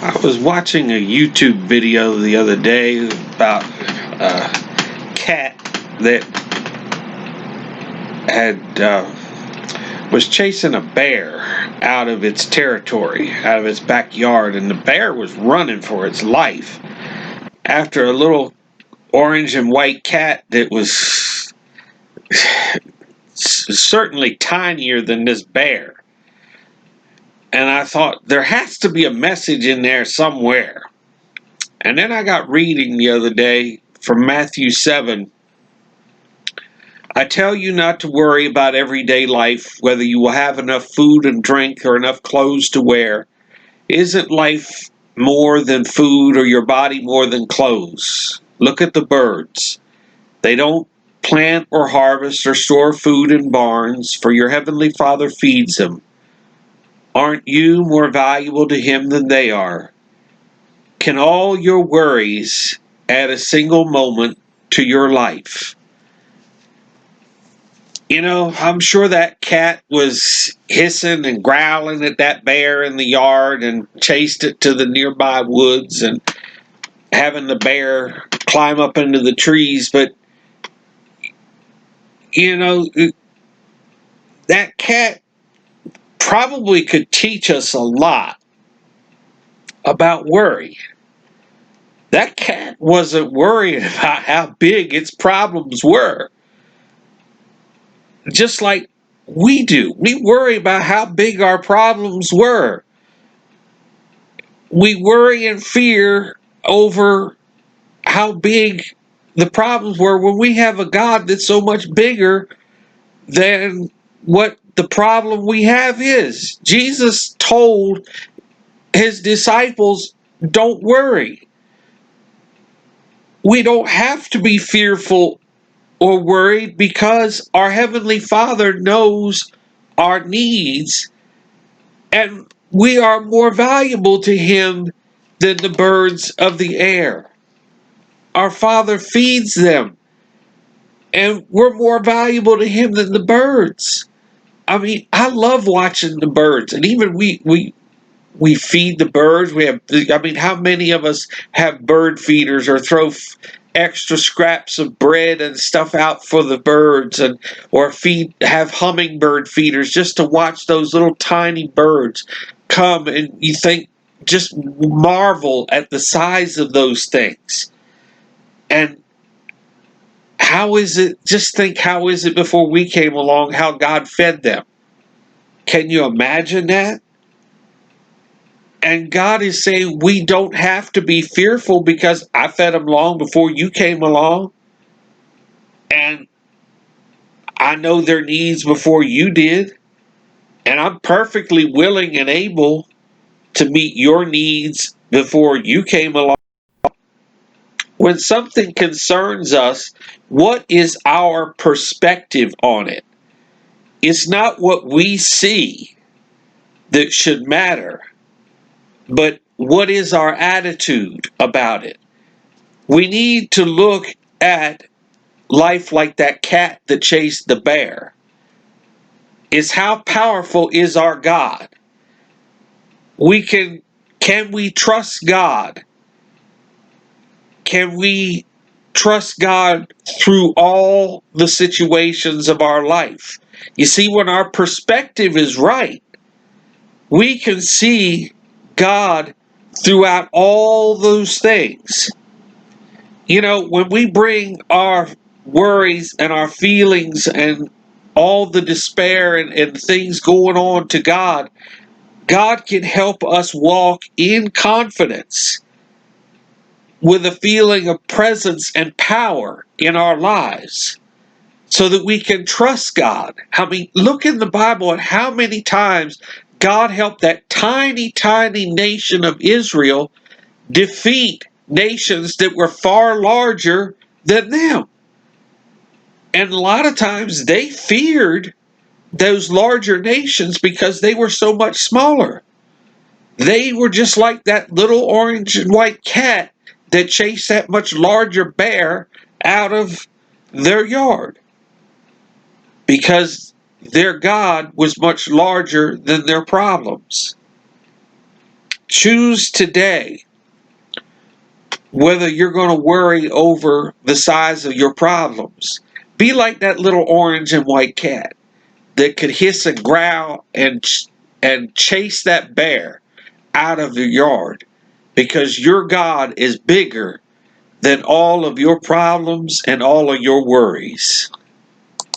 I was watching a YouTube video the other day about a cat that was chasing a bear out of its territory, out of its backyard, and the bear was running for its life after a little orange and white cat that was certainly tinier than this bear. And I thought, there has to be a message in there somewhere. And then I got reading the other day from Matthew 7. I tell you not to worry about everyday life, whether you will have enough food and drink or enough clothes to wear. Isn't life more than food, or your body more than clothes? Look at the birds. They don't plant or harvest or store food in barns, for your heavenly Father feeds them. Aren't you more valuable to Him than they are? Can all your worries add a single moment to your life? You know, I'm sure that cat was hissing and growling at that bear in the yard and chased it to the nearby woods and having the bear climb up into the trees. But, you know, that cat probably could teach us a lot about worry. That cat wasn't worried about how big its problems were. Just like we do. We worry about how big our problems were. We worry and fear over how big the problems were when we have a God that's so much bigger than what the problem we have is. Jesus told his disciples, don't worry. We don't have to be fearful or worried because our Heavenly Father knows our needs, and we are more valuable to Him than the birds of the air. Our Father feeds them, and we're more valuable to Him than the birds. I mean, I love watching the birds, and even we feed the birds. We have, I mean, how many of us have bird feeders or throw extra scraps of bread and stuff out for the birds, and or have hummingbird feeders just to watch those little tiny birds come, and you think, just marvel at the size of those things. And just think, how is it before we came along, how God fed them? Can you imagine that? And God is saying we don't have to be fearful because I fed them long before you came along. And I know their needs before you did. And I'm perfectly willing and able to meet your needs before you came along. When something concerns us, what is our perspective on it? It's not what we see that should matter, but what is our attitude about it? We need to look at life like that cat that chased the bear. Is how powerful is our God? Can we trust God? Can we trust God through all the situations of our life? You see, when our perspective is right, we can see God throughout all those things. You know, when we bring our worries and our feelings and all the despair and things going on to God, God can help us walk in confidence with a feeling of presence and power in our lives so that we can trust God. I mean, look in the Bible at how many times God helped that tiny, tiny nation of Israel defeat nations that were far larger than them. And a lot of times they feared those larger nations because they were so much smaller. They were just like that little orange and white cat that chased that much larger bear out of their yard because their God was much larger than their problems. Choose today whether you're going to worry over the size of your problems. Be like that little orange and white cat that could hiss and growl and chase that bear out of your yard, because your God is bigger than all of your problems and all of your worries.